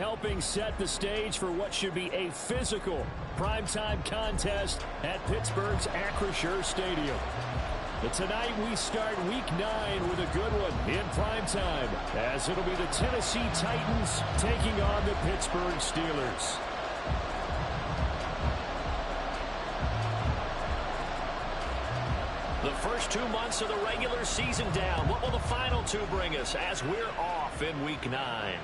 helping set the stage for what should be a physical primetime contest at Pittsburgh's Acrisure Stadium. But tonight we start Week 9 with a good one in primetime, as it'll be the Tennessee Titans taking on the Pittsburgh Steelers. The first 2 months of the regular season down. What will the final 2 bring us as we're off in Week 9?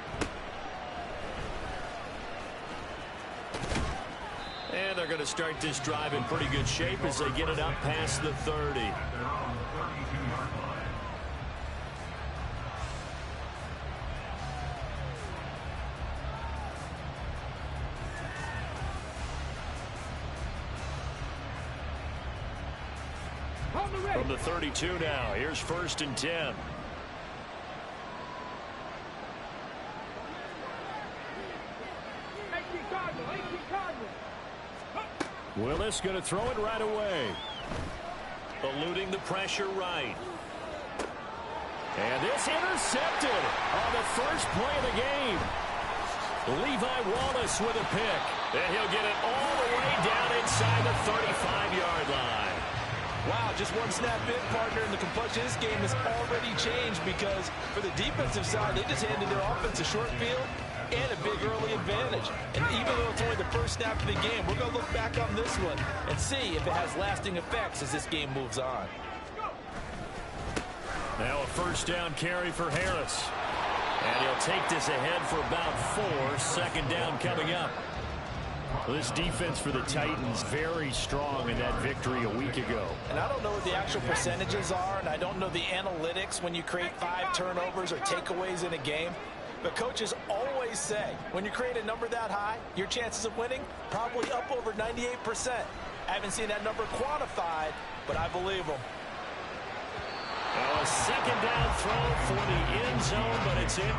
And they're going to start this drive in pretty good shape as they get it up past the 30. From the 32 now, here's 1st and 10. Willis going to throw it right away. Eluding the pressure right. And this intercepted on the first play of the game. Levi Wallace with a pick. And he'll get it all the way down inside the 35-yard line. Wow, just one snap in, partner, and the complexion of this game has already changed because for the defensive side, they just handed their offense a short field and a big early advantage. And even though it's only the first snap of the game, we're going to look back on this one and see if it has lasting effects as this game moves on. Now a first down carry for Harris. And he'll take this ahead for about 4. Second down coming up. Well, this defense for the Titans very strong in that victory a week ago. And I don't know what the actual percentages are, and I don't know the analytics when you create 5 turnovers or takeaways in a game. But coaches always say, when you create a number that high, your chances of winning probably up over 98%. I haven't seen that number quantified, but I believe them. Now a second down throw for the end zone, but it's in.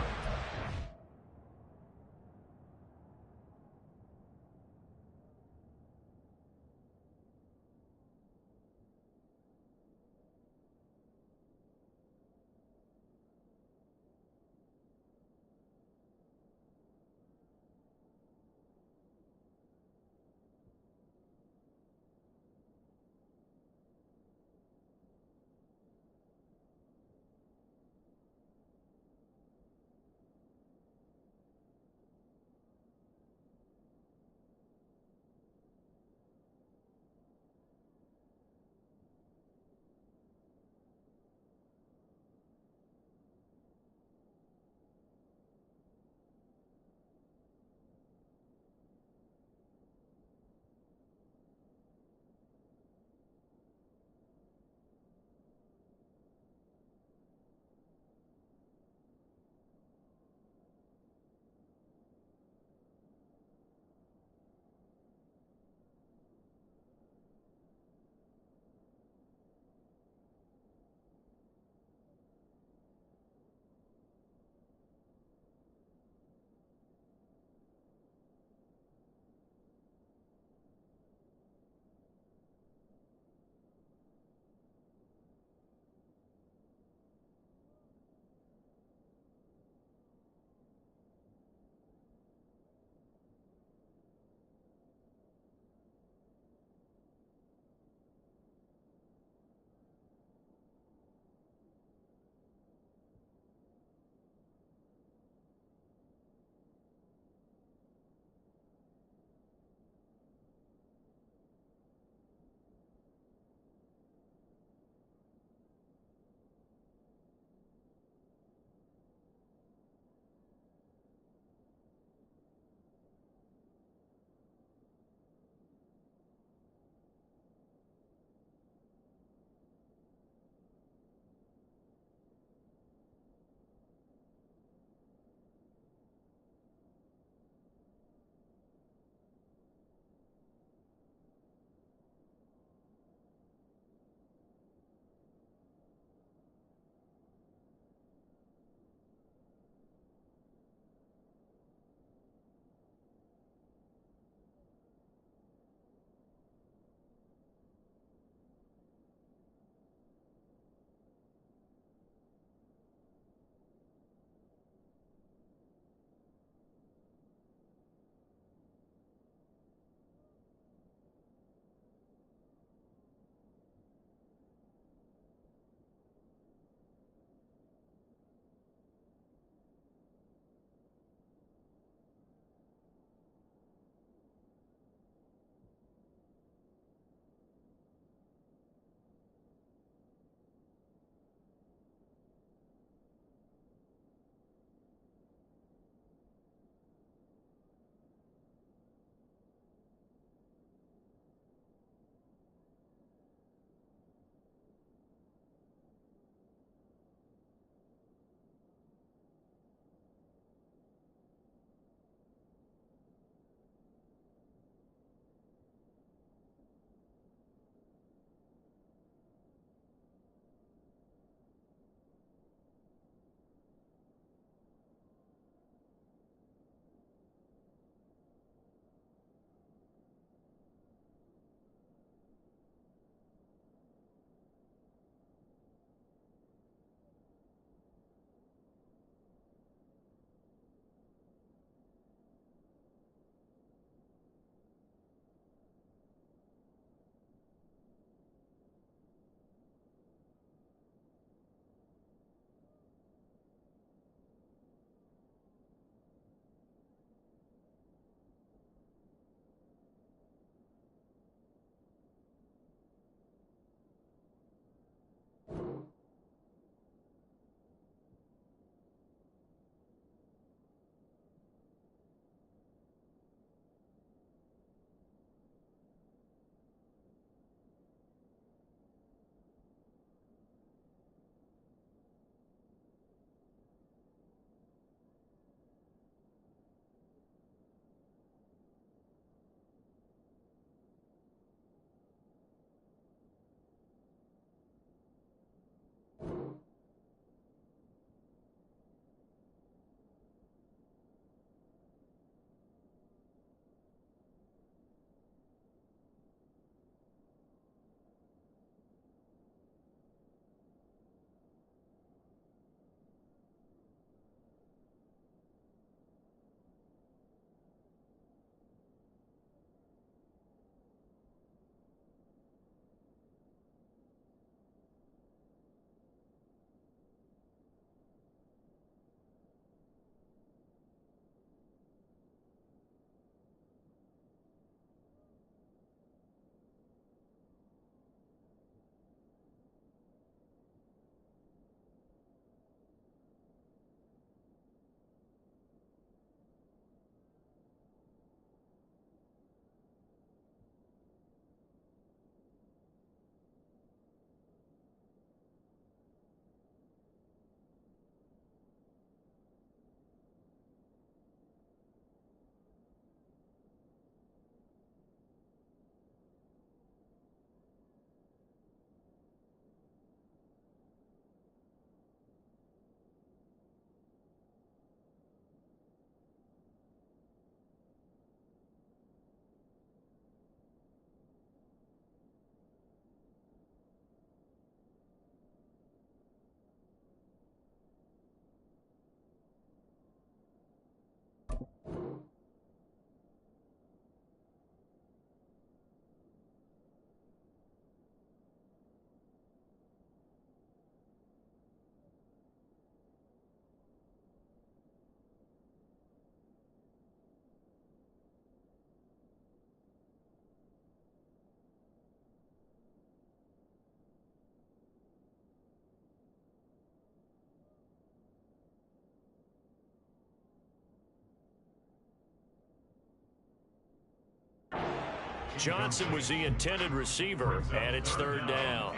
Johnson was the intended receiver, and it's third down.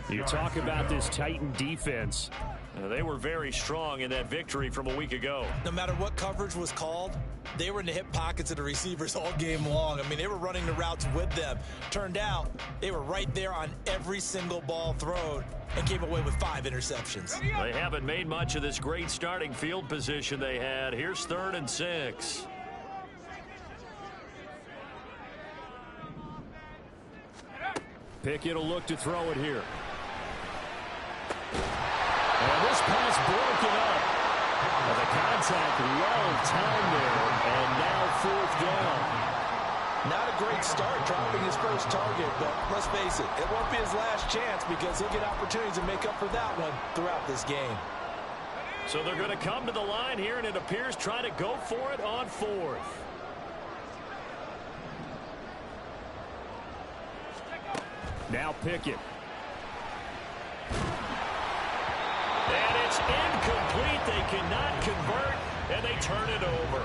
You talk about this Titan defense. They were very strong in that victory from a week ago. No matter what coverage was called, they were in the hip pockets of the receivers all game long. I mean, they were running the routes with them. Turned out, they were right there on every single ball thrown and came away with 5 interceptions. They haven't made much of this great starting field position they had. Here's 3rd and 6. Pickett will look to throw it here. And this pass broken up. Well, the contact well timed there, and now 4th down. Not a great start dropping his first target, but let's face it, it won't be his last chance because he'll get opportunities to make up for that one throughout this game. So they're going to come to the line here, and it appears trying to go for it on 4th. Now Pickett. And it's incomplete. They cannot convert, and they turn it over.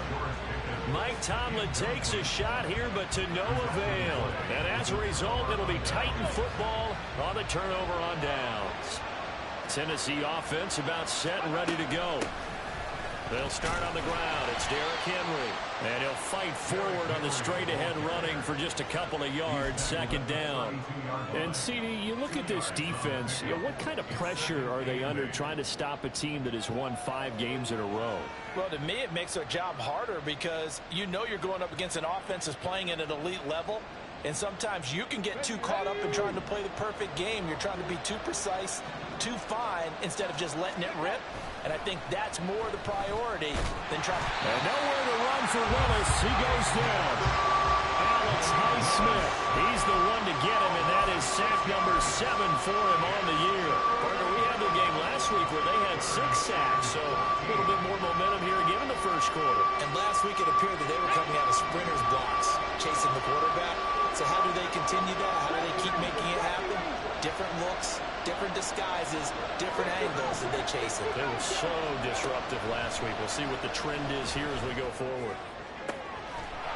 Mike Tomlin takes a shot here, but to no avail. And as a result, it'll be Titan football on the turnover on downs. Tennessee offense about set and ready to go. They'll start on the ground. It's Derrick Henry. And he'll fight forward on the straight-ahead running for just a couple of yards, 2nd down. And, CD, you look at this defense, what kind of pressure are they under trying to stop a team that has won 5 games in a row? Well, to me, it makes their job harder because you know you're going up against an offense that's playing at an elite level. And sometimes you can get too caught up in trying to play the perfect game. You're trying to be too precise, too fine, instead of just letting it rip. And I think that's more the priority than trying. And nowhere to run for Willis. He goes down. Alex Highsmith. He's the one to get him, and that is sack number 7 for him on the year. Partner, we had the game last week where they had 6 sacks, so a little bit more momentum here again in the first quarter. And last week it appeared that they were coming out of sprinters blocks, chasing the quarterback. So how do they continue that? How do they keep making it happen? Different looks, different disguises, different angles that they chase it. They were so disruptive last week. We'll see what the trend is here as we go forward.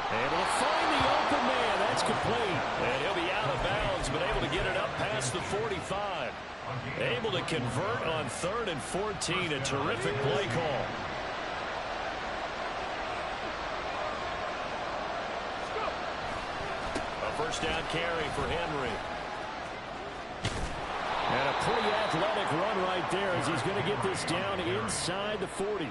Able to find the open man. That's complete. And he'll be out of bounds, but able to get it up past the 45. Able to convert on 3rd and 14. A terrific play call. A first down carry for Henry. And a pretty athletic run right there as he's going to get this down inside the 40.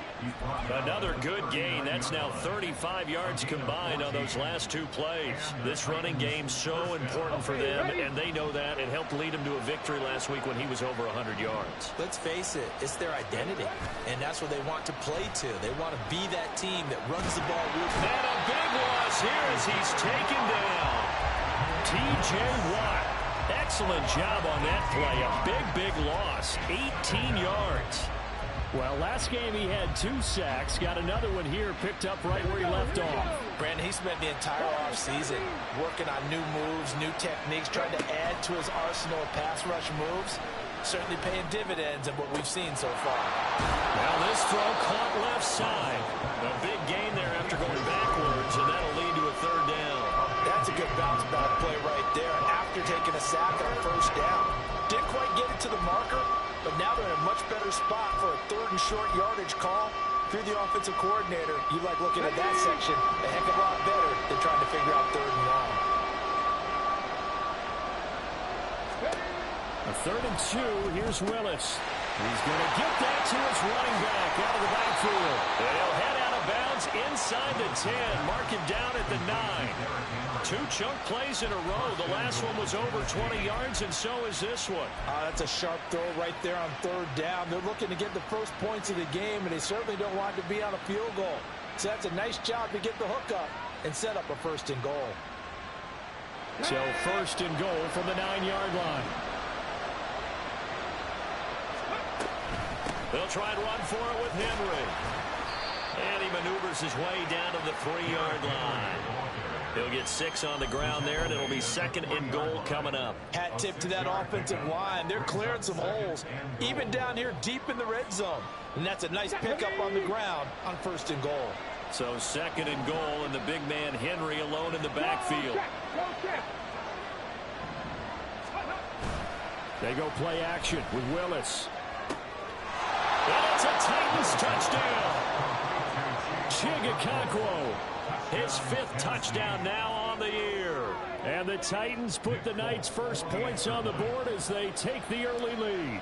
Another good gain. That's now 35 yards combined on those last 2 plays. This running game's so important for them, and they know that. It helped lead them to a victory last week when he was over 100 yards. Let's face it, it's their identity, and that's what they want to play to. They want to be that team that runs the ball. And a big loss here as he's taken down. T.J. Watt. Excellent job on that play. A big loss. 18 yards. Well, last game he had 2 sacks. Got another one here, picked up right where he left off. Brandon, he spent the entire offseason working on new moves, new techniques, trying to add to his arsenal of pass rush moves. Certainly paying dividends in what we've seen so far. Now this throw caught left side. A big gain there after going backwards, and that'll lead to a 3rd down. That's a good bounce back play right there. And after taking a sack on 1st down, didn't quite get it to the marker, but now they're in a much better spot for a 3rd and short yardage call. Through the offensive coordinator, you like looking at that section a heck of a lot better than trying to figure out 3rd and long. A 3rd and 2. Here's Willis. He's going to get that to his running back out of the backfield. They'll head out of bounds inside the 10. Mark him down at the 9. 2 chunk plays in a row. The last one was over 20 yards, and so is this one. That's a sharp throw right there on 3rd down. They're looking to get the first points of the game, and they certainly don't want to be on a field goal. So that's a nice job to get the hook up and set up a 1st and goal. So 1st and goal from the 9-yard line. They'll try and run for it with Henry. And he maneuvers his way down to the 3-yard line. He'll get 6 on the ground there, and it'll be 2nd and goal coming up. Hat tip to that offensive line. They're clearing some holes, even down here deep in the red zone. And that's a nice pickup on the ground on 1st and goal. So second and goal, and the big man Henry alone in the backfield. They go play action with Willis. And it's a Titans touchdown. Chigakonkwo, his 5th touchdown now on the year. And the Titans put the Knights' first points on the board as they take the early lead.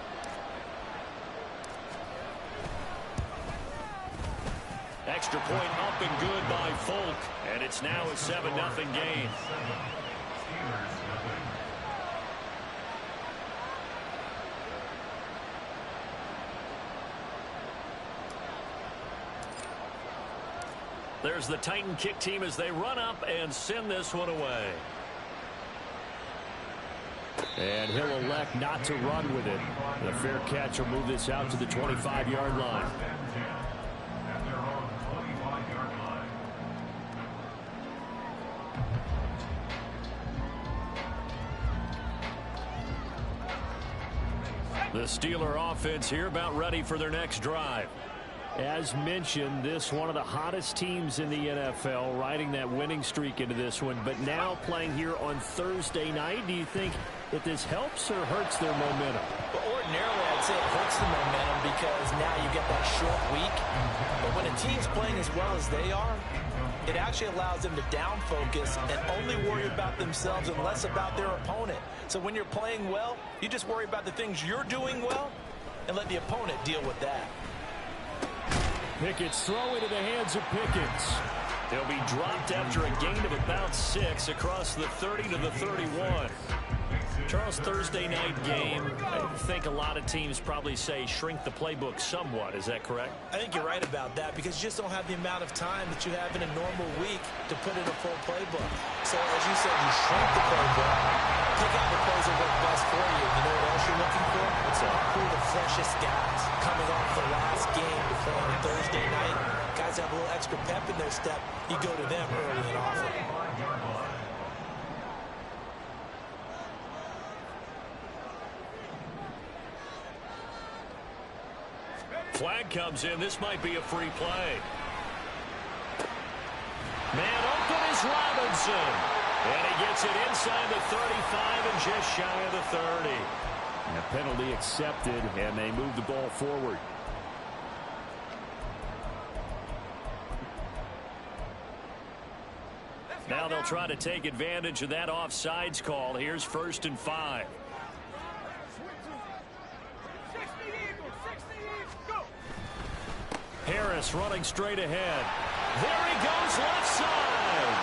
Extra point up and good by Folk, and it's now a 7-0 game. There's the Titan kick team as they run up and send this one away. And he'll elect not to run with it. The fair catch will move this out to the 25-yard line. The Steeler offense here about ready for their next drive. As mentioned, this one of the hottest teams in the NFL, riding that winning streak into this one, but now playing here on Thursday night. Do you think that this helps or hurts their momentum? Well, ordinarily, I'd say it hurts the momentum because now you get that short week. But when a team's playing as well as they are, it actually allows them to down focus and only worry about themselves and less about their opponent. So when you're playing well, you just worry about the things you're doing well and let the opponent deal with that. Pickett's throw into the hands of Pickens. He'll be dropped after a gain of about 6 across the 30 to the 31. Charles, Thursday night game, I think a lot of teams probably say shrink the playbook somewhat. Is that correct? I think you're right about that because you just don't have the amount of time that you have in a normal week to put in a full playbook. So as you said, you shrink the playbook, pick out the plays that work best for you. You know what else you're looking for? Who are the freshest guys coming off the last game to play on a Thursday night? Guys have a little extra pep in their step. You go to them early and often. Flag comes in. This might be a free play. Man open is Robinson. And he gets it inside the 35 and just shy of the 30. And a penalty accepted, and they move the ball forward. Now they'll try to take advantage of that offsides call. Here's 1st and 5. Harris running straight ahead. There he goes, left side.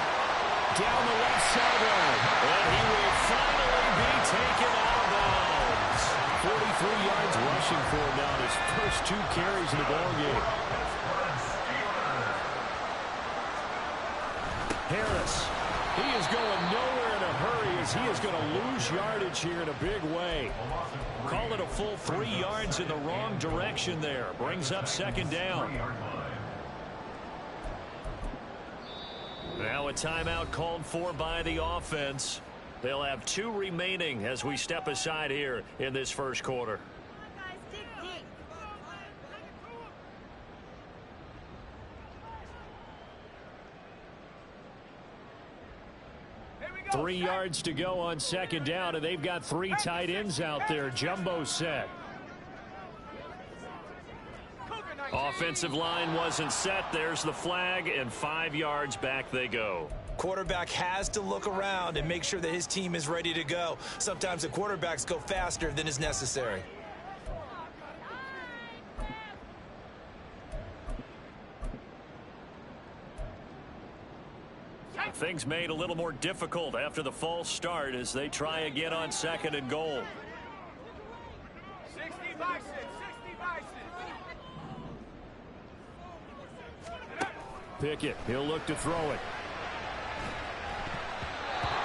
Down the left sideline. And he will finally be taken out of bounds. 43 yards rushing for him now in his first 2 carries in the ballgame. Harris, he is going nowhere in a hurry as he is going to lose yardage here in a big way. Call it a full 3 yards in the wrong direction there. Brings up 2nd down. Now a timeout called for by the offense. They'll have 2 remaining as we step aside here in this first quarter. 3 yards to go on 2nd down, and they've got 3 tight ends out there. Jumbo set. Offensive line wasn't set. There's the flag, and 5 yards back they go. Quarterback has to look around and make sure that his team is ready to go. Sometimes the quarterbacks go faster than is necessary. Things made a little more difficult after the false start as they try again on 2nd and goal. 60 by 6, 60 by 6. Pickett, he'll look to throw it.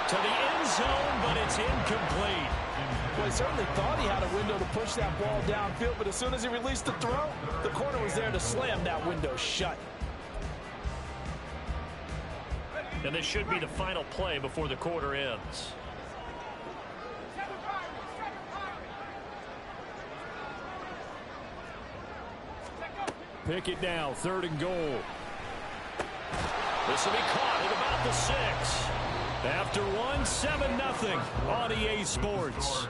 To the end zone, but it's incomplete. Well, he certainly thought he had a window to push that ball downfield, but as soon as he released the throw, the corner was there to slam that window shut. And this should be the final play before the quarter ends. Pickett now, 3rd and goal. This will be caught at about the 6. After one, 7-0 on EA Sports.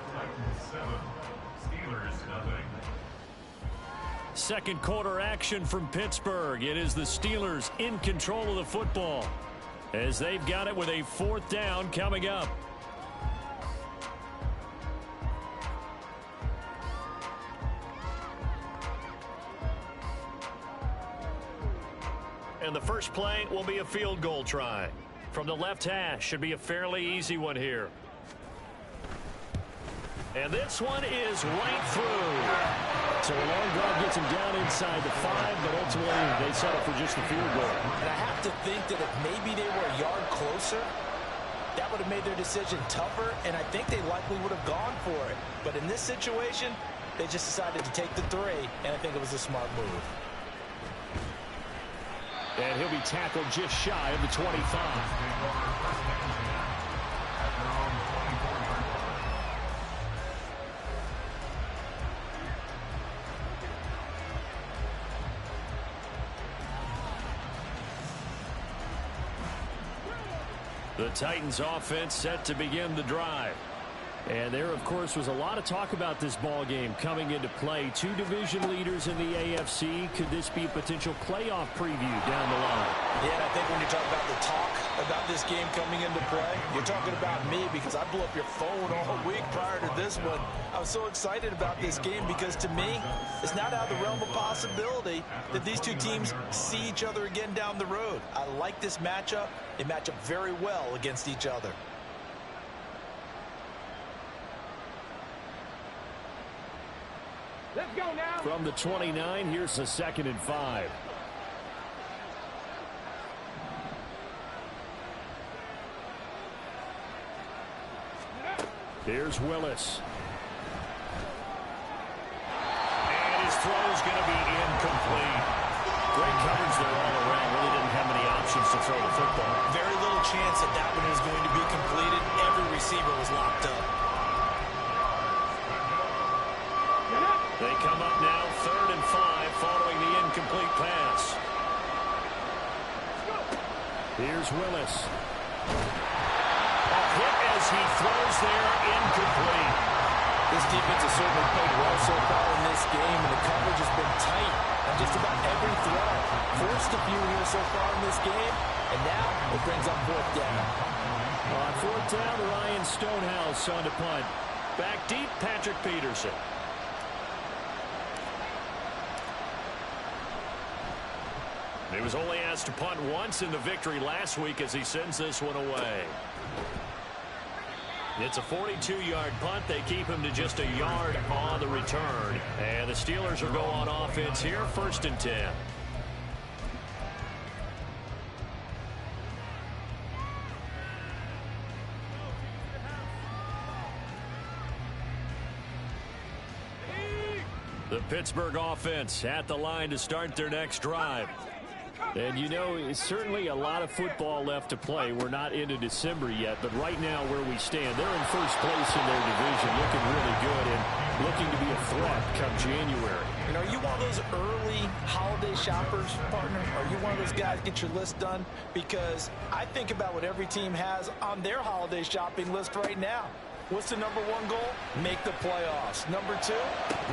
Second quarter action from Pittsburgh. It is the Steelers in control of the football as they've got it with a 4th down coming up. And the first play will be a field goal try. From the left hash, should be a fairly easy one here. And this one is right through. So a long drive gets him down inside the 5, but ultimately they settle for just the field goal. And I have to think that if maybe they were a yard closer, that would have made their decision tougher, and I think they likely would have gone for it. But in this situation, they just decided to take the 3, and I think it was a smart move. And he'll be tackled just shy of the 25. The Titans offense set to begin the drive. And there, of course, was a lot of talk about this ball game coming into play. 2 division leaders in the AFC. Could this be a potential playoff preview down the line? Yeah, and I think when you talk about the talk about this game coming into play, you're talking about me because I blew up your phone all week prior to this one. I was so excited about this game because, to me, it's not out of the realm of possibility that these two teams see each other again down the road. I like this matchup. They match up very well against each other. Let's go now. From the 29, here's the 2nd and 5. Here's Willis. And his throw's going to be incomplete. Great coverage there all around. Really didn't have many options to throw the football. Very little chance that that one is going to be completed. Every receiver was locked up. They come up now 3rd and 5 following the incomplete pass. Here's Willis. A hit as he throws there, incomplete. This defense has certainly played well so far in this game, and the coverage has been tight on just about every throw. Forced a few here so far in this game, and now it brings up 4th down. On 4th down, Ryan Stonehouse on to punt. Back deep, Patrick Peterson. He was only asked to punt once in the victory last week as he sends this one away. It's a 42-yard punt. They keep him to just a yard on the return. And the Steelers will go on offense here, 1st and 10. The Pittsburgh offense at the line to start their next drive. And, you know, it's certainly a lot of football left to play. We're not into December yet, but right now where we stand, they're in first place in their division, looking really good and looking to be a threat come January. And are you one of those early holiday shoppers, partner? Are you one of those guys get your list done? Because I think about what every team has on their holiday shopping list right now. What's the number 1 goal? Make the playoffs. Number 2,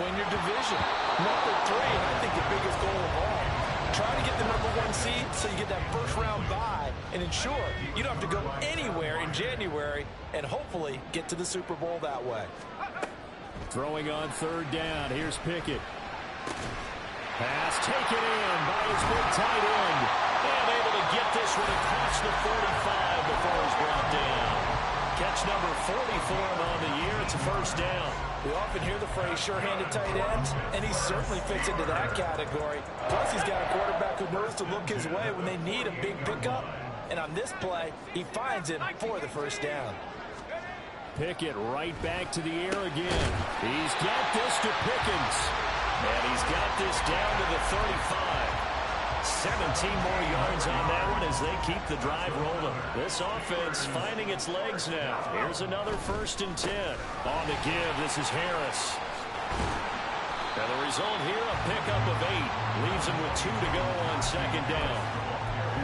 win your division. Number 3, and I think the biggest goal of all, try to get the number 1 seed so you get that first-round bye and ensure you don't have to go anywhere in January and hopefully get to the Super Bowl that way. Throwing on 3rd down. Here's Pickett. Pass taken in by his big tight end. And able to get this one across the 45 before he's brought down. Catch number 44 on the year. It's a 1st down. We often hear the phrase sure-handed tight ends, and he certainly fits into that category. Plus, he's got a quarterback who knows to look his way when they need a big pickup. And on this play, he finds him for the 1st down. Pickett right back to the air again. He's got this to Pickens. And he's got this down to the 35. 17 more yards on that one as they keep the drive rolling. This offense finding its legs now. Here's another 1st and 10. On the give, this is Harris. And the result here, a pickup of 8. Leaves him with 2 to go on 2nd down.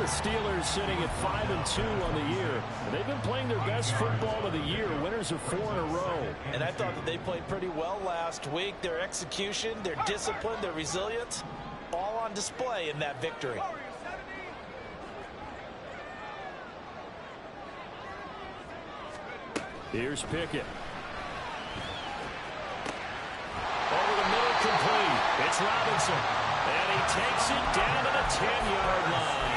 the Steelers sitting at 5-2 on the year. And they've been playing their best football of the year. Winners of 4 in a row. And I thought that they played pretty well last week. Their execution, their discipline, their resilience, all on display in that victory. Here's Pickett. Over the middle, complete. It's Robinson. And he takes it down to the 10-yard line.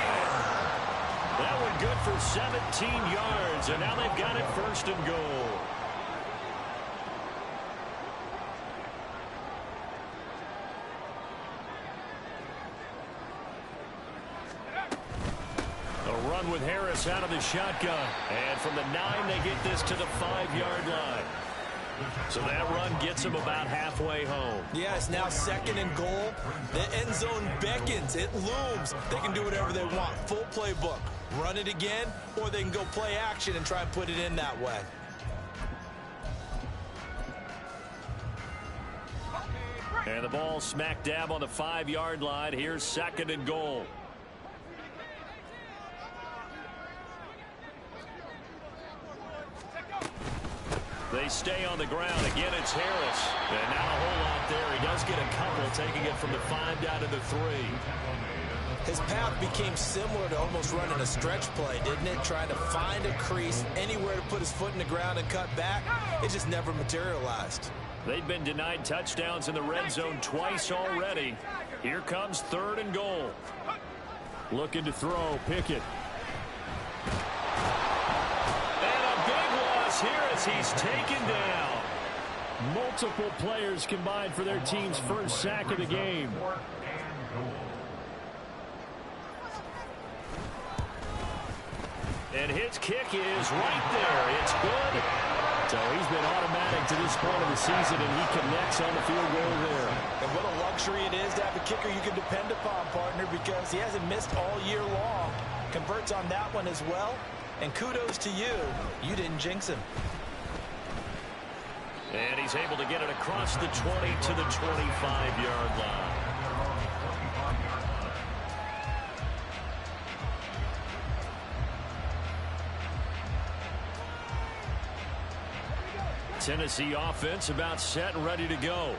That one good for 17 yards. And now they've got it first and goal. A run with Harris out of the shotgun. And from the 9, they get this to the 5-yard line. So that run gets them about halfway home. Yeah, it's now 2nd and goal. The end zone beckons. It looms. They can do whatever they want. Full playbook. Run it again, or they can go play action and try and put it in that way. And the ball smack dab on the 5-yard line. Here's 2nd and goal. They stay on the ground. Again, it's Harris. And not a whole lot there. He does get a couple, taking it from the 5 down to the 3. His path became similar to almost running a stretch play, didn't it? Trying to find a crease, anywhere to put his foot in the ground and cut back. It just never materialized. They've been denied touchdowns in the red zone twice already. Here comes 3rd and goal. Looking to throw, Pickett. Here as he's taken down. Multiple players combined for their team's first sack of the game. And his kick is right there. It's good. So he's been automatic to this point of the season, and he connects on the field goal there. And what a luxury it is to have a kicker you can depend upon, partner, because he hasn't missed all year long. Converts on that one as well. And kudos to you. You didn't jinx him. And he's able to get it across the 20 to the 25-yard line. Tennessee offense about set and ready to go.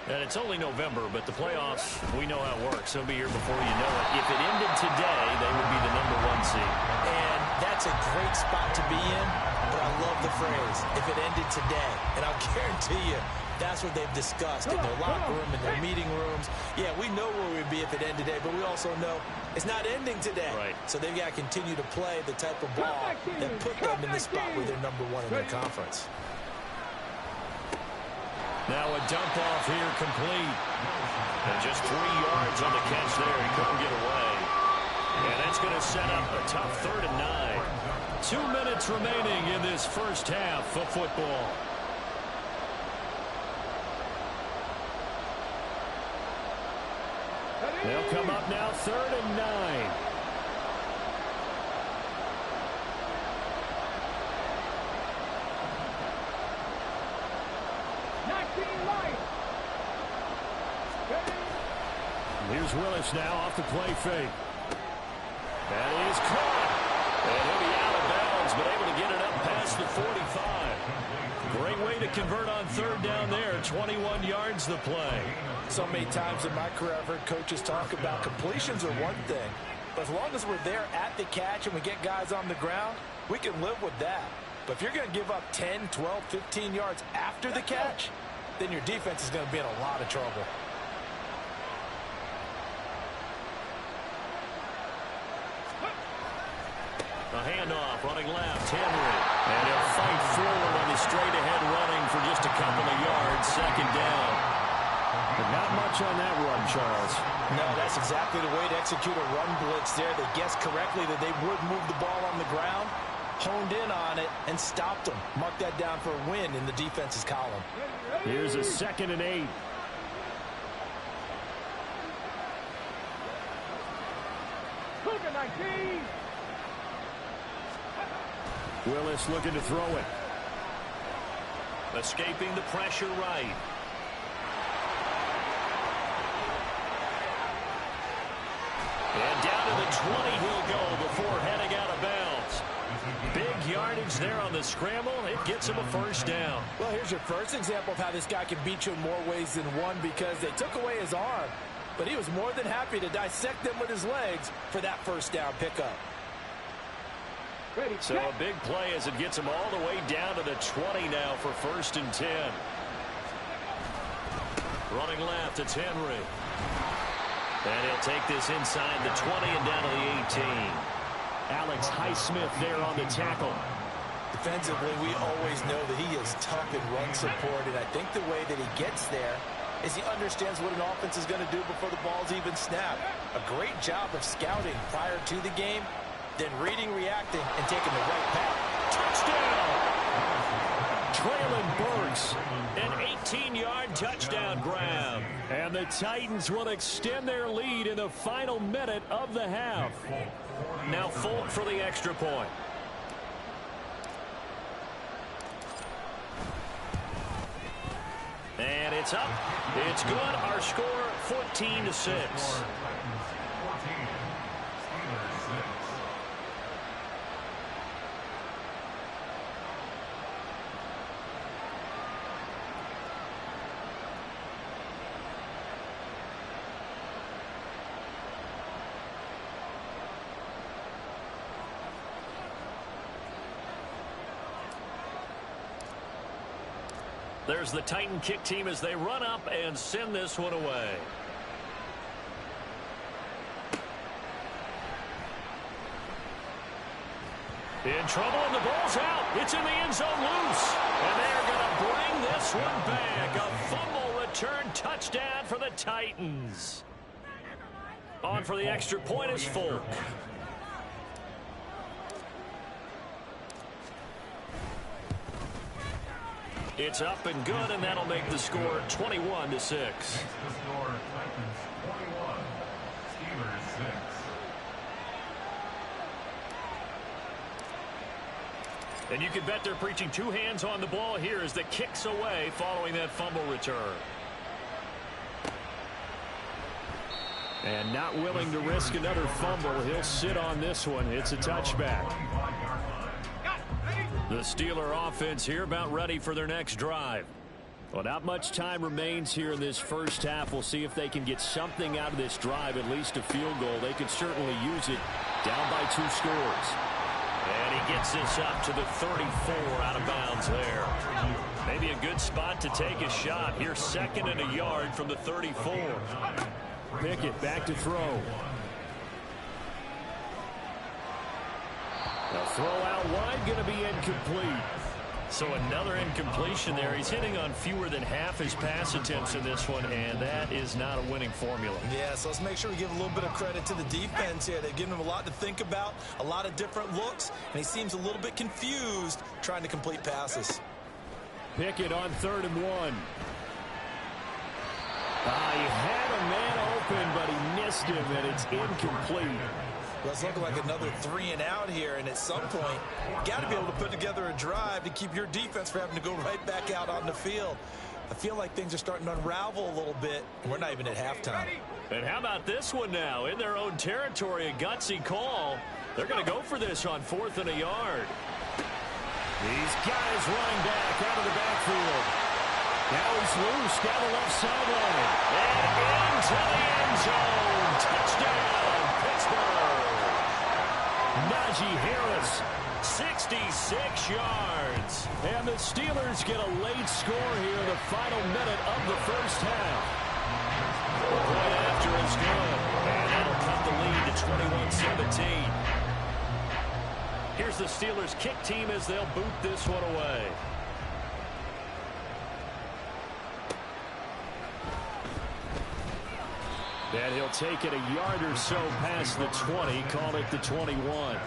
And it's only November, but the playoffs, we know how it works. They'll be here before you know it. If it ended today, they would be the #1 seed. And that's a great spot to be in, but I love the phrase, if it ended today. And I'll guarantee you, that's what they've discussed in their locker room, in their meeting rooms. Yeah, we know where we'd be if it ended today, but we also know it's not ending today. Right. So they've got to continue to play the type of ball that put them in the spot where they're #1 in their conference. Now a dump off here complete. And just 3 yards on the catch there. He couldn't get away. And that's going to set up a tough 3rd and 9. 2 minutes remaining in this first half of football. They'll come up now 3rd and 9. Here's Willis now off the play fake. That is caught. And he'll be out of bounds, but able to get it up past the 45. Great way to convert on 3rd down there. 21 yards the play. So many times in my career I've heard coaches talk about completions are one thing. But as long as we're there at the catch and we get guys on the ground, we can live with that. But if you're going to give up 10, 12, 15 yards after the catch, then your defense is going to be in a lot of trouble. A handoff, running left, Henry. And he'll fight forward on his straight-ahead running for just a couple of yards, 2nd down. But not much on that run, Charles. No, that's exactly the way to execute a run blitz there. They guessed correctly that they would move the ball on the ground, honed in on it, and stopped them. Mark that down for a win in the defense's column. Here's a 2nd and 8. Willis looking to throw it. Escaping the pressure right. And down to the he'll go before heading out of bounds. Big yardage there on the scramble. It gets him a first down. Well, here's your first example of how this guy can beat you in more ways than one, because they took away his arm, but he was more than happy to dissect them with his legs for that first down pickup. So a big play as it gets him all the way down to the 20 now for 1st and 10. Running left, it's Henry. And he'll take this inside the 20 and down to the 18. Alex Highsmith there on the tackle. Defensively, we always know that he is tough in run support, and I think the way that he gets there is he understands what an offense is going to do before the ball's even snapped. A great job of scouting prior to the game, then reading, reacting, and taking the right path. Touchdown! Traylon Burks, an 18-yard touchdown grab. And the Titans will extend their lead in the final minute of the half. Now Folk for the extra point. And it's up. It's good. Our score 14-6. There's the Titan kick team as they run up and send this one away. In trouble, and the ball's out. It's in the end zone loose. And they're going to bring this one back. A fumble return touchdown for the Titans. On for the extra point is Folk. It's up and good, and that'll make the score 21-6. And you can bet they're preaching two hands on the ball here as the kick's away following that fumble return. And not willing to risk another fumble, he'll sit on this one. It's a touchback. The Steeler offense here about ready for their next drive. Well, not much time remains here in this first half. We'll see if they can get something out of this drive, at least a field goal. They could certainly use it down by 2 scores. And he gets this up to the 34 out of bounds there. Maybe a good spot to take a shot. Here, 2nd and a yard from the 34. Pickett back to throw. The throw out wide going to be incomplete. So another incompletion there. He's hitting on fewer than half his pass attempts in this one, and that is not a winning formula. Yeah, so let's make sure we give a little bit of credit to the defense here. They've given him a lot to think about, a lot of different looks, and he seems a little bit confused trying to complete passes. Pickett on 3rd and 1. He had a man open, but he missed him, and it's incomplete. Well, it's looking like another 3 and out here, and at some point, you got to be able to put together a drive to keep your defense from having to go right back out on the field. I feel like things are starting to unravel a little bit, and we're not even at halftime. And how about this one now? In their own territory, a gutsy call. They're going to go for this on 4th and a yard. These guys running back out of the backfield. Now he's loose down the left sideline. And into the end zone. Touchdown, Pittsburgh. Najee Harris, 66 yards. And the Steelers get a late score here in the final minute of the first half. The point after is good. And that'll cut the lead to 21-17. Here's the Steelers kick team as they'll boot this one away. And he'll take it a yard or so past the 20, call it the 21.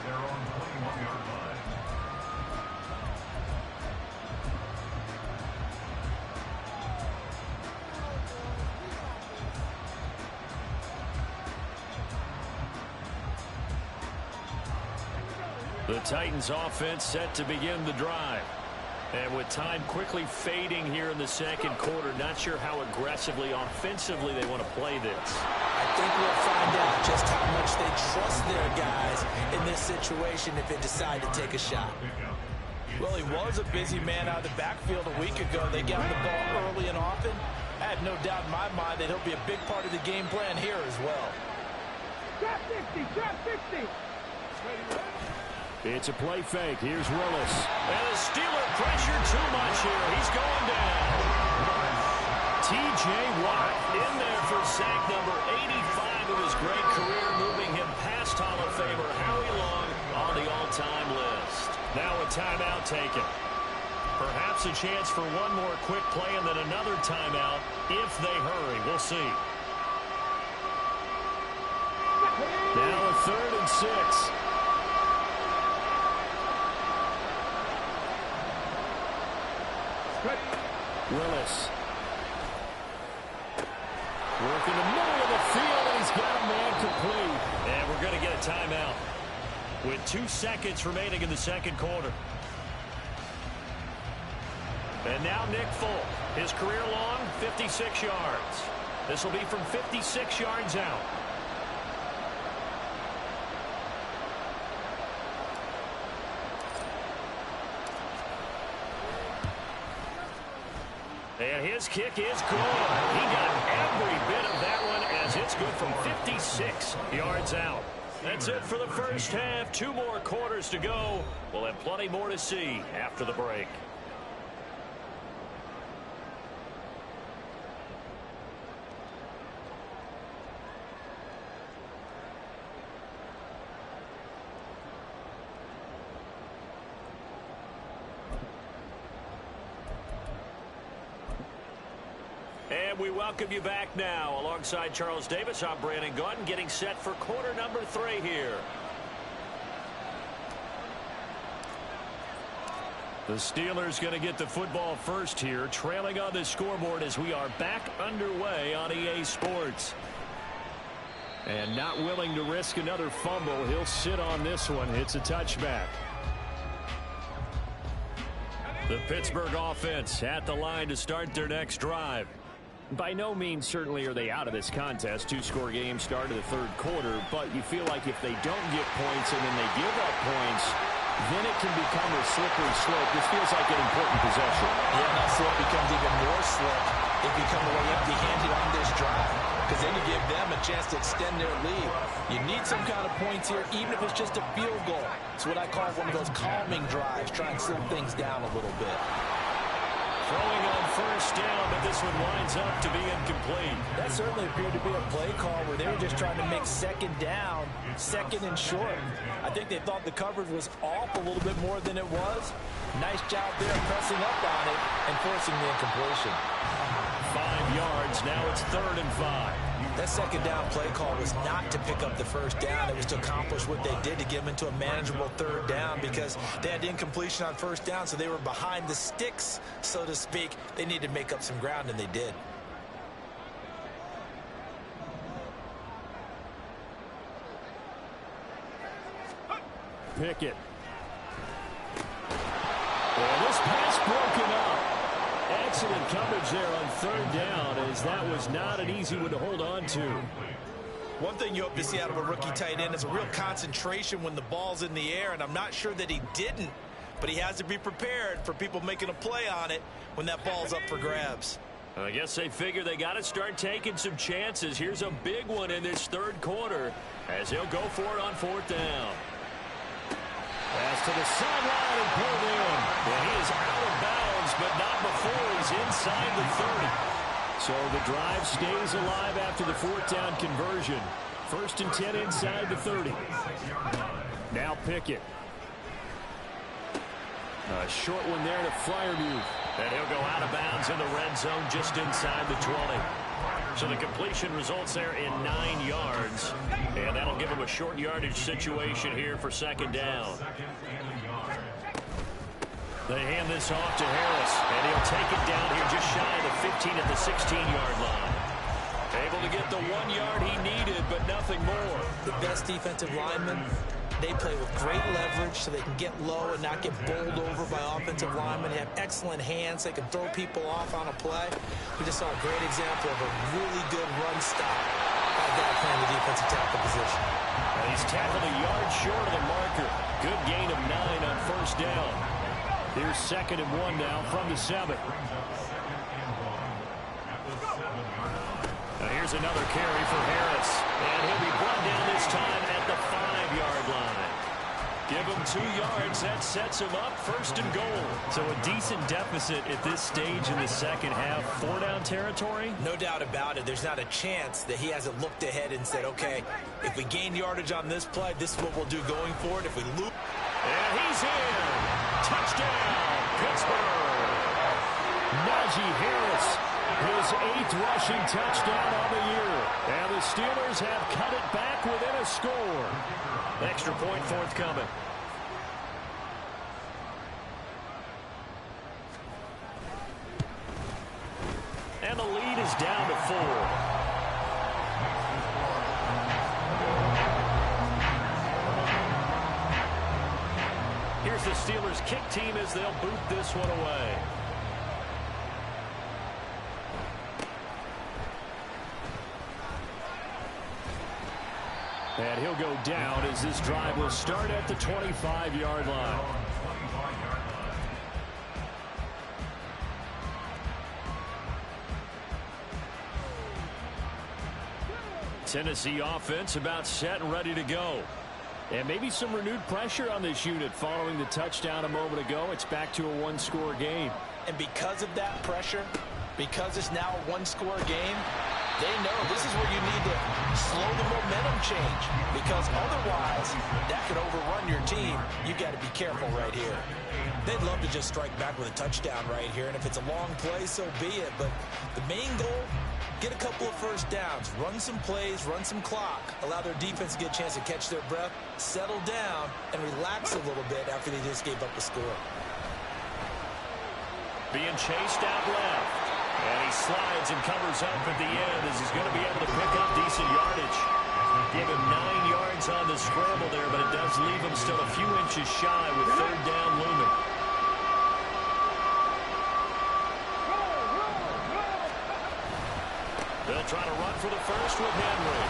The Titans offense set to begin the drive. And with time quickly fading here in the second quarter, not sure how aggressively, offensively they want to play this. I think we'll find out just how much they trust their guys in this situation if they decide to take a shot. Well, he was a busy man out of the backfield a week ago. They got the ball early and often. I have no doubt in my mind that he'll be a big part of the game plan here as well. Drop 50, drop 50. It's a play fake. Here's Willis. And the Steeler pressure too much here. He's going down. T.J. Watt in there for sack number 85 of his great career, moving him past Hall of Famer Howie Long on the all-time list. Now a timeout taken. Perhaps a chance for one more quick play and then another timeout if they hurry. We'll see. Now a 3rd and 6. Willis. Working the middle of the field, and he's got a man complete. And we're going to get a timeout with 2 seconds remaining in the second quarter. And now Nick Folk. His career long, 56 yards. This will be from 56 yards out. And his kick is good. He got every bit of that one as it's good from 56 yards out. That's it for the first half. 2 more quarters to go. We'll have plenty more to see after the break. And we welcome you back now. Alongside Charles Davis, I'm Brandon Gaudin, getting set for quarter number 3 here. The Steelers going to get the football first here, trailing on the scoreboard as we are back underway on EA Sports. And not willing to risk another fumble. He'll sit on this one. It's a touchback. The Pittsburgh offense at the line to start their next drive. By no means certainly are they out of this contest. 2-score game start of the 3rd quarter, but you feel like if they don't get points and then they give up points, then it can become a slippery slope. This feels like an important possession. Yeah, that slope becomes even more slip if you come away empty-handed on this drive, because then you give them a chance to extend their lead. You need some kind of points here, even if it's just a field goal. It's what I call one of those calming drives, try and slow things down a little bit. Throwing on first down, but this one winds up to be incomplete. That certainly appeared to be a play call where they were just trying to make second down, second and short. I think they thought the coverage was off a little bit more than it was. Nice job there pressing up on it and forcing the incompletion. 5 yards, now it's 3rd and 5. That second down play call was not to pick up the first down. It was to accomplish what they did to get them into a manageable 3rd down because they had incompletion on first down, so they were behind the sticks, so to speak. They needed to make up some ground, and they did. Pickett. Well, this pass broken up. Excellent coverage there on 3rd down, as that was not an easy one to hold on to. One thing you hope to see out of a rookie tight end is a real concentration when the ball's in the air, and I'm not sure that he didn't, but he has to be prepared for people making a play on it when that ball's up for grabs. I guess they figure they got to start taking some chances. Here's a big one in this 3rd quarter as he'll go for it on 4th down. Pass to the sideline and pulled in. And he is out of bounds, but not before he's inside the 30. So the drive stays alive after the 4th down conversion. 1st and 10 inside the 30. Now Pickett. A short one there to Fryermuth. And he'll go out of bounds in the red zone just inside the 20. So the completion results there in 9 yards. And that'll give him a short yardage situation here for 2nd down. They hand this off to Harris. And he'll take it down here just shy of the 15 at the 16-yard line. Able to get the 1 yard he needed, but nothing more. The best defensive linemen, they play with great leverage so they can get low and not get bowled over by offensive linemen. They have excellent hands. They can throw people off on a play. We just saw a great example of a really good run stop by that guy playing the defensive tackle position. And he's tackled a yard short of the marker. Good gain of 9 on first down. Here's 2nd and 1 now from the 7. Now here's another carry for Harris. And he'll be brought down this time at the 5-yard line. Give him 2 yards. That sets him up 1st and goal. So a decent deficit at this stage in the second half. 4-down territory? No doubt about it. There's not a chance that he hasn't looked ahead and said, okay, if we gain yardage on this play, this is what we'll do going forward. If we lose. And he's in. Touchdown, Pittsburgh. Najee Harris, his 8th rushing touchdown on the year. And the Steelers have cut it back within a score. Extra point forthcoming. And the lead is down to 4. Here's the Steelers kick team as they'll boot this one away. And he'll go down as this drive will start at the 25-yard line. Tennessee offense about set and ready to go. And maybe some renewed pressure on this unit following the touchdown a moment ago. It's back to a 1-score game. And because of that pressure, because it's now a 1-score game, they know this is where you need to slow the momentum change, because otherwise that could overrun your team. You got to be careful right here. They'd love to just strike back with a touchdown right here, and if it's a long play, so be it. But the main goal, get a couple of first downs, run some plays, run some clock, allow their defense to get a chance to catch their breath, settle down, and relax a little bit after they just gave up the score. Being chased out left. And he slides and covers up at the end as he's going to be able to pick up decent yardage. Give him 9 yards on the scramble there, but it does leave him still a few inches shy with 3rd down looming. They'll try to run for the first with Henry.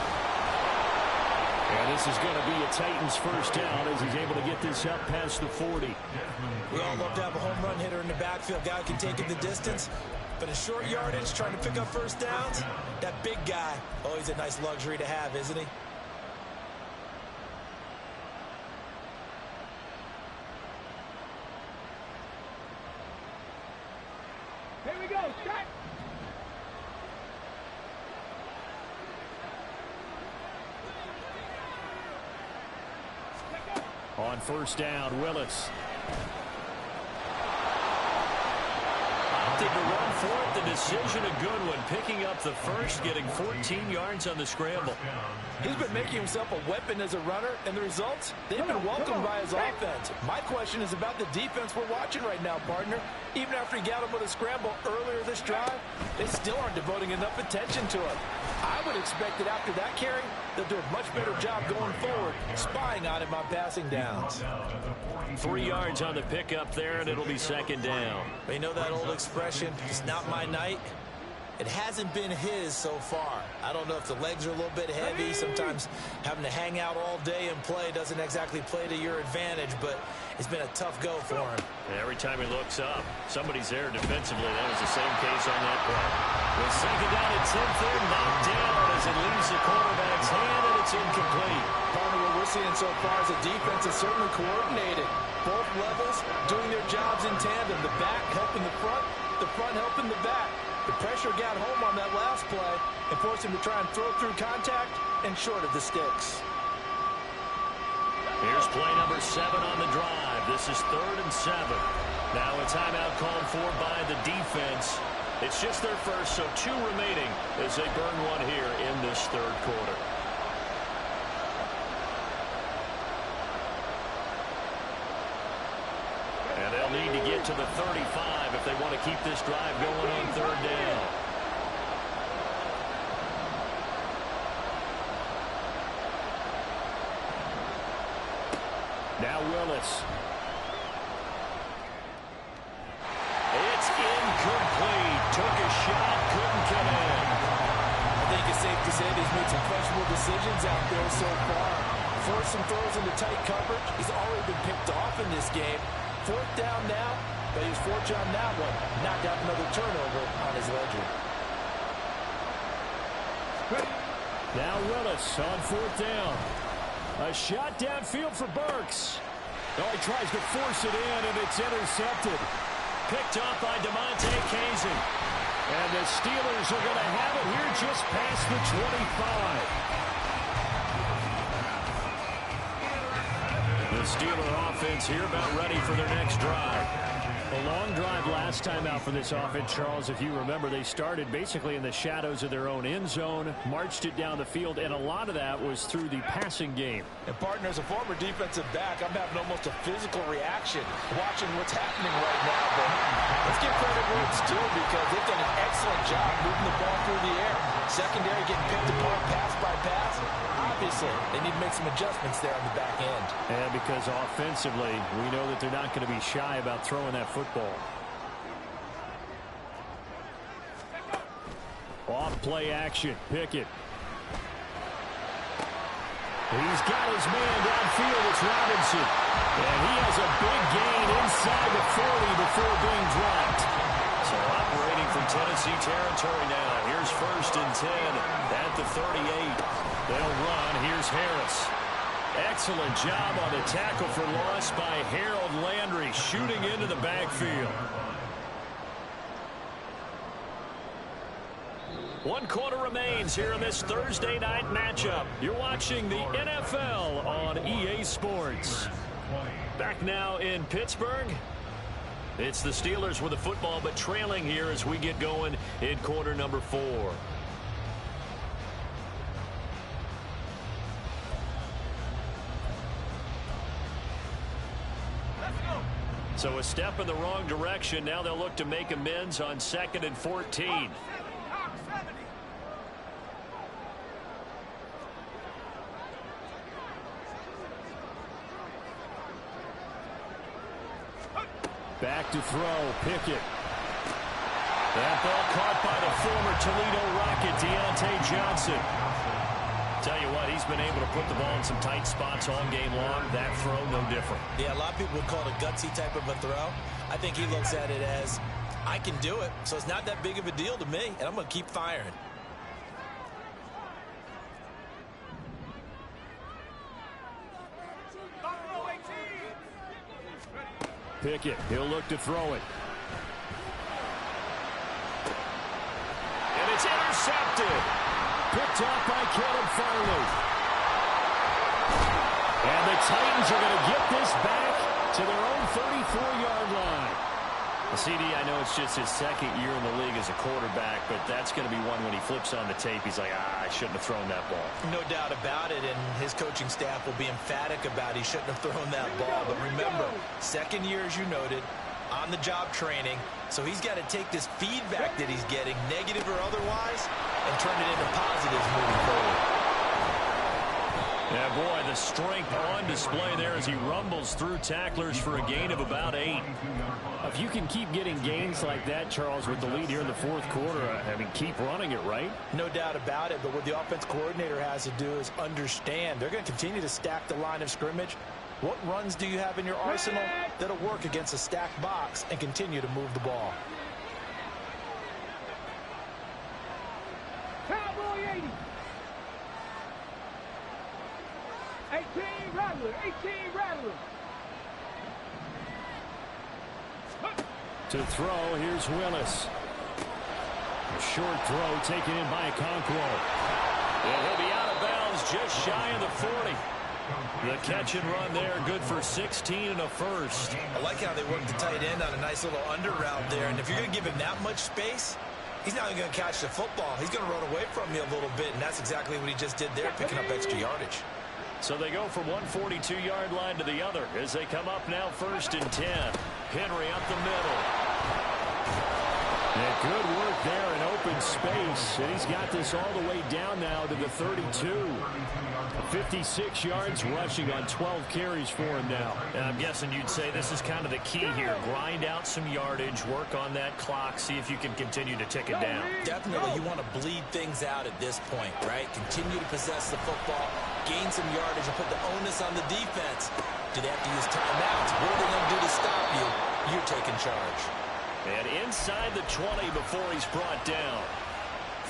And this is going to be a Titans first down as he's able to get this up past the 40. We all love to have a home run hitter in the backfield. Guy who can take it the distance. But in short yardage, trying to pick up first downs, that big guy, always a nice luxury to have, isn't he? Here we go, shot. On first down, Willis. Opted to run for it. The decision a good one. Picking up the first, getting 14 yards on the scramble. He's been making himself a weapon as a runner, and the results, they've been welcomed by his offense. My question is about the defense we're watching right now, partner. Even after he got him with a scramble earlier this drive, they still aren't devoting enough attention to him. I would expect that after that carry, they'll do a much better job going forward, spying on him on passing downs. 3 yards on the pickup there, and it'll be 2nd down. You know that old expression, it's not my night? It hasn't been his so far. I don't know if the legs are a little bit heavy. Sometimes having to hang out all day and play doesn't exactly play to your advantage, but it's been a tough go for him. Every time he looks up, somebody's there defensively. That was the same case on that play. With 2nd down and 10th there, knocked down as it leaves the quarterback's hand, and it's incomplete. Partner, what we're seeing so far is a defense is certainly coordinated. Both levels doing their jobs in tandem. The back helping the front helping the back. The pressure got home on that last play and forced him to try and throw through contact and short of the sticks. Here's play number 7 on the drive. This is 3rd and 7. Now a timeout called for by the defense. It's just their first, so 2 remaining as they burn one here in this 3rd quarter. And they'll need to get to the 35 if they want to keep this drive going on 3rd down. Now Willis. It's incomplete. Took a shot, couldn't get in. I think it's safe to say they've made some questionable decisions out there so far. Forced some throws into tight coverage. He's already been picked off in this game. 4th down now, but he was fortunate on that one. Knocked out another turnover on his ledger. Now Willis on 4th down. A shot downfield for Burks. Oh, he tries to force it in, and it's intercepted. Picked off by DeMonte Kazin. And the Steelers are going to have it here just past the 25. The Steeler offense here about ready for their next drive. A long drive last time out for this offense, Charles. If you remember, they started basically in the shadows of their own end zone, marched it down the field, and a lot of that was through the passing game. And, partner, as a former defensive back, I'm having almost a physical reaction watching what's happening right now. But let's give credit where it's due because they've done an excellent job moving the ball through the air. Secondary getting picked apart pass by pass. Obviously, they need to make some adjustments there on the back end. And because offensively, we know that they're not going to be shy about throwing that football. Off play action. Pickett. He's got his man downfield. It's Robinson. And he has a big gain inside the 40 before being dropped. So operating from Tennessee territory now. Here's 1st and 10 at the 38. They'll run. Here's Harris. Excellent job on the tackle for loss by Harold Landry, shooting into the backfield. 1 quarter remains here in this Thursday night matchup. You're watching the NFL on EA Sports. Back now in Pittsburgh. It's the Steelers with the football, but trailing here as we get going in quarter number 4. So a step in the wrong direction. Now they'll look to make amends on 2nd and 14. Back to throw. Pickett. That ball caught by the former Toledo Rocket, Deontay Johnson. Tell you what, he's been able to put the ball in some tight spots all game long. That throw, no different. Yeah, a lot of people would call it a gutsy type of a throw. I think he looks at it as, I can do it, so it's not that big of a deal to me, and I'm going to keep firing. Pickett, he'll look to throw it. And it's intercepted. Picked off by Caleb Farley. And the Titans are going to get this back to their own 34-yard line. CD, I know it's just his 2nd year in the league as a quarterback, but that's going to be one when he flips on the tape, he's like, I shouldn't have thrown that ball. No doubt about it, and his coaching staff will be emphatic about he shouldn't have thrown that ball. But remember, 2nd year, as you noted, on-the-job training, so he's got to take this feedback that he's getting, negative or otherwise, and turn it into positives moving forward. Yeah, boy, the strength on display there as he rumbles through tacklers for a gain of about 8. If you can keep getting gains like that, Charles, with the lead here in the 4th quarter, I mean, keep running it, right? No doubt about it, but what the offense coordinator has to do is understand they're going to continue to stack the line of scrimmage. What runs do you have in your arsenal that'll work against a stacked box and continue to move the ball? Cowboy 80. 18 Rattler. 18 Rattler. To throw, here's Willis. A short throw taken in by Okonkwo. And he'll be out of bounds just shy of the 40. The catch and run there, good for 16 and a first. I like how they work the tight end on a nice little under route there. And if you're going to give him that much space, he's not going to catch the football. He's going to run away from you a little bit, and that's exactly what he just did there, picking up extra yardage. So they go from one 42-yard line to the other as they come up now 1st and 10. Henry up the middle. And good work there in open space. And he's got this all the way down now to the 32. 56 yards rushing on 12 carries for him now. And I'm guessing you'd say this is kind of the key here. Grind out some yardage, work on that clock, see if you can continue to tick it down. Definitely, you want to bleed things out at this point, right? Continue to possess the football, gain some yardage, and put the onus on the defense. Do they have to use timeouts? What are they going to do to stop you? You're taking charge. And inside the 20 before he's brought down.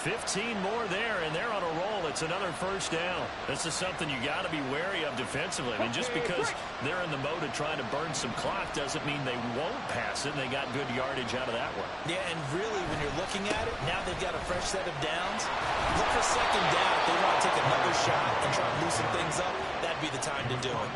15 more there, and they're on a roll. It's another first down. This is something you got to be wary of defensively. I mean, just because they're in the mode of trying to burn some clock doesn't mean they won't pass it. They got good yardage out of that one. Yeah, and really, when you're looking at it, now they've got a fresh set of downs. Look for second down. If they want to take another shot and try to loosen things up, that'd be the time to do it.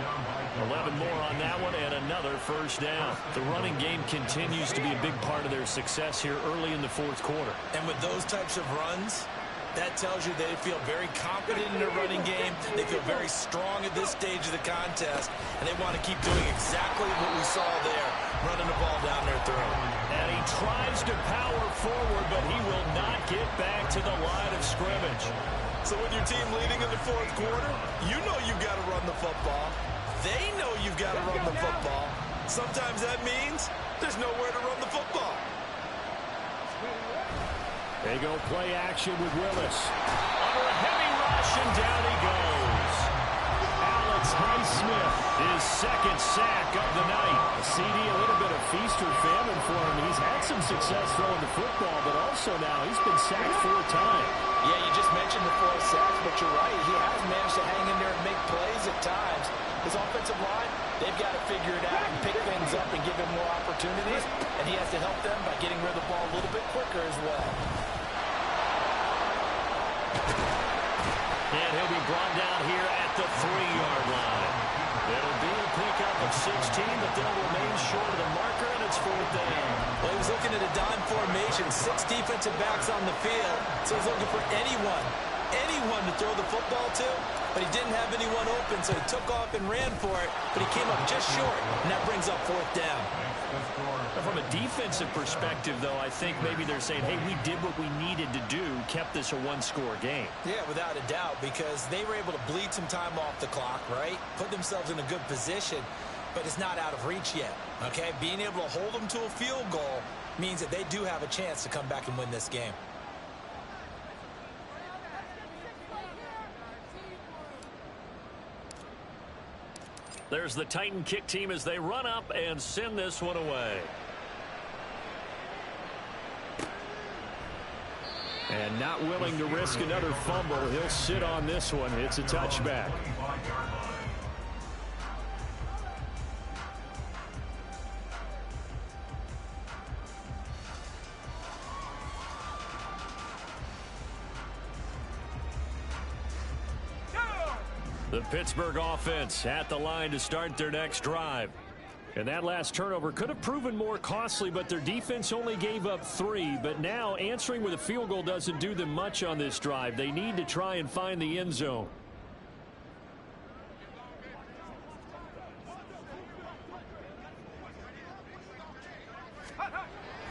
11 more on that one and another first down. The running game continues to be a big part of their success here early in the fourth quarter. And with those types of runs, that tells you they feel very confident in their running game. They feel very strong at this stage of the contest, and they want to keep doing exactly what we saw there, running the ball down their throat. And he tries to power forward, but he will not get back to the line of scrimmage. So with your team leading in the fourth quarter, you know you've got to run the football. They know you've got to run the football. Sometimes that means there's nowhere to run the football. They go play action with Willis. Under a heavy rush, and down he goes. Alex Highsmith, his second sack of the night. A CD, a little bit of feast or famine for him. He's had some success throwing the football, but also now he's been sacked 4 times. Yeah, you just mentioned the 4 sacks, but you're right. He has managed to hang in there and make plays at times. His offensive line, they've got to figure it out and pick things up and give him more opportunities, and he has to help them by getting rid of the ball a little bit quicker as well. And he'll be brought down here at the 3-yard line. It'll be a pickup of 16, but they'll remain short of the marker, and it's 4th down. Well, he was looking at a dime formation, 6 defensive backs on the field, so he's looking for anyone to throw the football to, but he didn't have anyone open, so he took off and ran for it, but he came up just short, and that brings up 4th down. From a defensive perspective, though, I think maybe they're saying, hey, we did what we needed to do, kept this a 1-score game. Yeah, without a doubt, because they were able to bleed some time off the clock, right? Put themselves in a good position, but it's not out of reach yet, okay? Being able to hold them to a field goal means that they do have a chance to come back and win this game. There's the Titan kick team as they run up and send this one away. And not willing to risk another fumble. He'll sit on this one. It's a touchback. The Pittsburgh offense at the line to start their next drive. And that last turnover could have proven more costly, but their defense only gave up 3. But now answering with a field goal doesn't do them much on this drive. They need to try and find the end zone.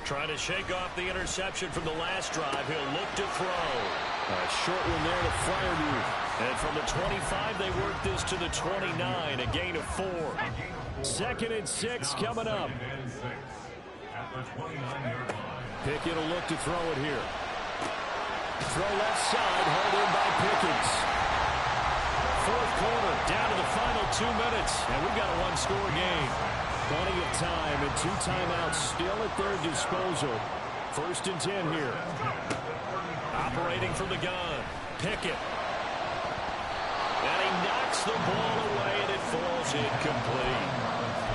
Trying to shake off the interception from the last drive. He'll look to throw. A short one there to Freiermuth. And from the 25, they work this to the 29, a gain of 4. 2nd and 6 coming up. Pickett will look to throw it here. Throw left side, hauled in by Pickens. 4th quarter, down to the final 2 minutes, and we've got a 1-score game. Plenty of time and 2 timeouts still at their disposal. 1st and 10 here. Operating from the gun, Pickett. And he knocks the ball away, and it falls incomplete.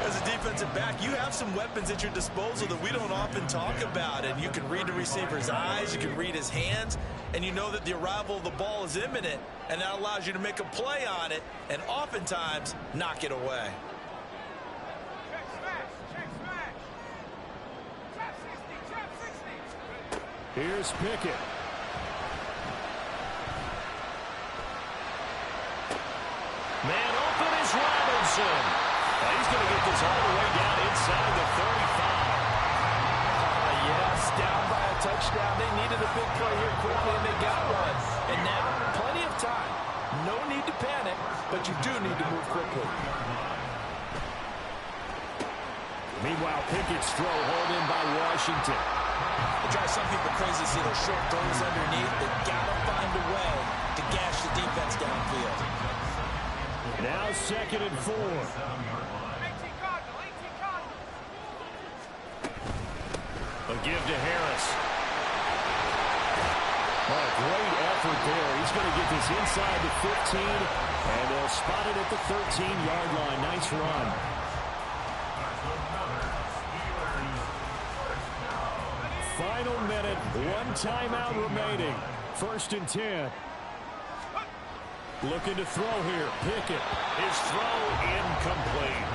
As a defensive back, you have some weapons at your disposal that we don't often talk about. And you can read the receiver's eyes, you can read his hands, and you know that the arrival of the ball is imminent, and that allows you to make a play on it and oftentimes knock it away. Here's Pickett. Man open is Robinson. He's going to get this all the way down inside the 35. Yes, down by a but you do need to move quickly. Meanwhile, Pickett's throw hauled in by Washington. It drives some people crazy to see those short throws underneath. They gotta find a way to gash the defense downfield. Now 2nd and 4. A give to Harris. Oh, great effort there. He's going to get this inside the 15, and they'll spot it at the 13-yard line. Nice run. Final minute, 1 timeout remaining. 1st and 10. Looking to throw here. Pickett. His throw incomplete.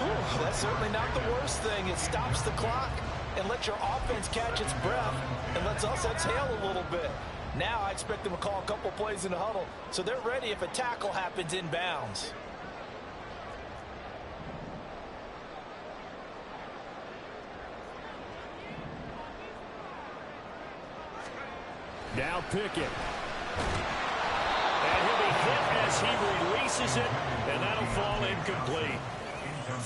Ooh, that's certainly not the worst thing. It stops the clock and lets your offense catch its breath and lets us exhale a little bit. Now I expect them to call a couple plays in the huddle so they're ready if a tackle happens inbounds. Now Pickett. And he'll be hit as he releases it, and that'll fall incomplete.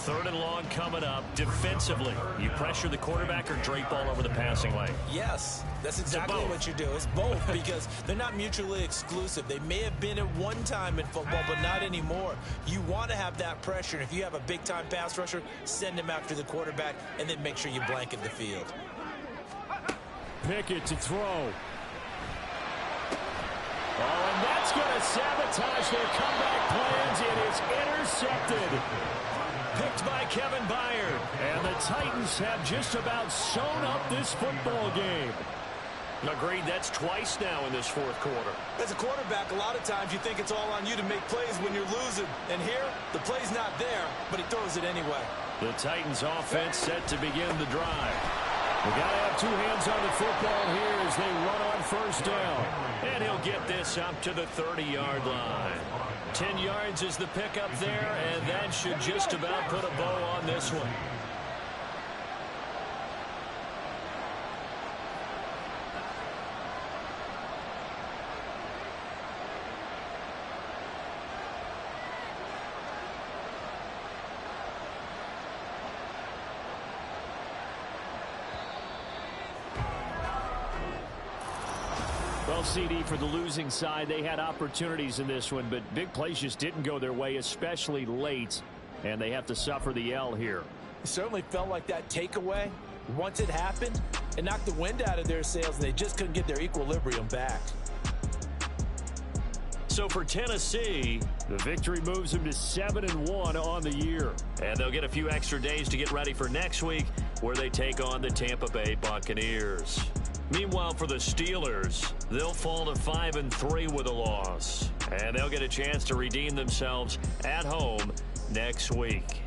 3rd and long coming up. Defensively, you pressure the quarterback or drape all over the passing lane? Yes, that's exactly what you do. It's both because they're not mutually exclusive. They may have been at one time in football, but not anymore. You want to have that pressure. And if you have a big-time pass rusher, send him after the quarterback, and then make sure you blanket the field. Pickett to throw. Oh, and that's going to sabotage their comeback plans. It is intercepted. Picked by Kevin Byard. And the Titans have just about sewn up this football game. Agreed, that's twice now in this 4th quarter. As a quarterback, a lot of times you think it's all on you to make plays when you're losing. And here, the play's not there, but he throws it anyway. The Titans offense set to begin the drive. We got to have 2 hands on the football here as they run on 1st down. And he'll get this up to the 30-yard line. 10 yards is the pickup there, and that should just about put a bow on this one. Well, CD, for the losing side, they had opportunities in this one, but big plays just didn't go their way, especially late, and they have to suffer the L here. It certainly felt like that takeaway, once it happened, it knocked the wind out of their sails, and they just couldn't get their equilibrium back. So for Tennessee, the victory moves them to 7-1 on the year. And they'll get a few extra days to get ready for next week, where they take on the Tampa Bay Buccaneers. Meanwhile, for the Steelers, they'll fall to 5-3 with a loss. And they'll get a chance to redeem themselves at home next week.